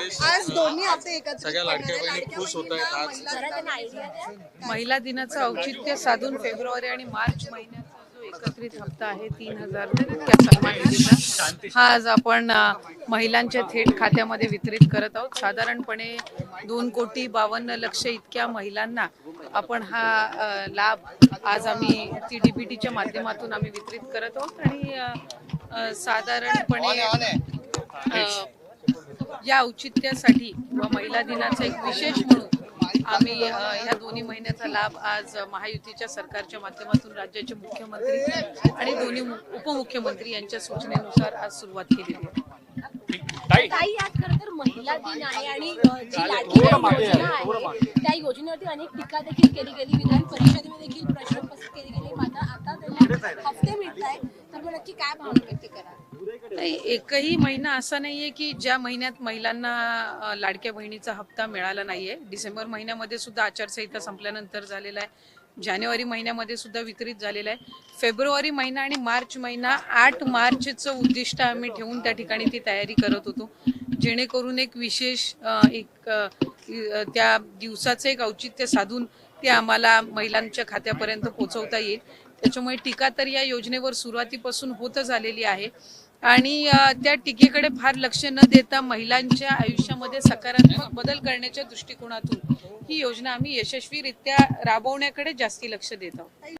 आज दोन्ही हप्ते एकत्रित सगळ्या लाडक्या बहिणी खुश होत आहेत आज महिला दिनाचं औचित्य साधून फेब्रुवारी आणि मार्च महिन्याचा जो एकत्रित हप्ता आहे 3000 त्या सन्मान निधीचा हा आज आपण महिलांच्या थेट खात्यामध्ये वितरित करत आहोत। साधारणपणे 2,52,00,000 इतक्या महिलांना आपण हा लाभ आज आम्ही TDBTच्या माध्यमातून आम्ही वितरित करत आहोत आणि साधारणपणे या औचित्यासाठी व महिला दिनाचा एक विशेष म्हणून आम्ही ह्या दोन्ही महिन्याचा लाभ आज महायुतीच्या सरकारच्या माध्यमातून राज्याचे मुख्यमंत्री आणि दोन्ही उपमुख्यमंत्री यांच्या सूचनेनुसार आज सुरुवात केलेली आहे। ताई आज खरं तर महिला दिन आहे आणि जी लाडकी बहीण योजना आहे त्या योजनेवरती अनेक टीका देखील केली गेली, विधान परिषदेमध्ये देखील प्रश्न उपस्थित केले गेले, मात्र आता त्यांना हफ्ते मिळत आहे, तर मग नक्की काय भावना व्यक्त करा? एकही महिना असा नाहीये की ज्या महिन्यात महिलांना लाडक्या बहिणीचा हप्ता मिळाला नाहीये। डिसेंबर महिन्यामध्ये सुद्धा आचारसंहिता संपल्यानंतर झालेला आहे, जानेवारी महिन्यामध्ये सुद्धा वितरित झालेला आहे, फेब्रुवारी महिना आणि मार्च महिना 8 मार्चचं उद्दिष्ट आम्ही ठेवून त्या ठिकाणी ती तयारी करत होतो, जेणेकरून एक विशेष त्या दिवसाचं एक औचित्य साधून ते आम्हाला महिलांच्या खात्यापर्यंत पोहोचवता येईल। त्याच्यामुळे टीका तर या योजनेवर सुरुवातीपासून होतच आलेली आहे आणि त्या टीकेकडे फार लक्ष न देता महिलांच्या आयुष्यामध्ये सकारात्मक बदल करण्याच्या दृष्टिकोनातून ही योजना आम्ही यशस्वीरित्या राबवण्याकडे जास्ती लक्ष देत आहोत।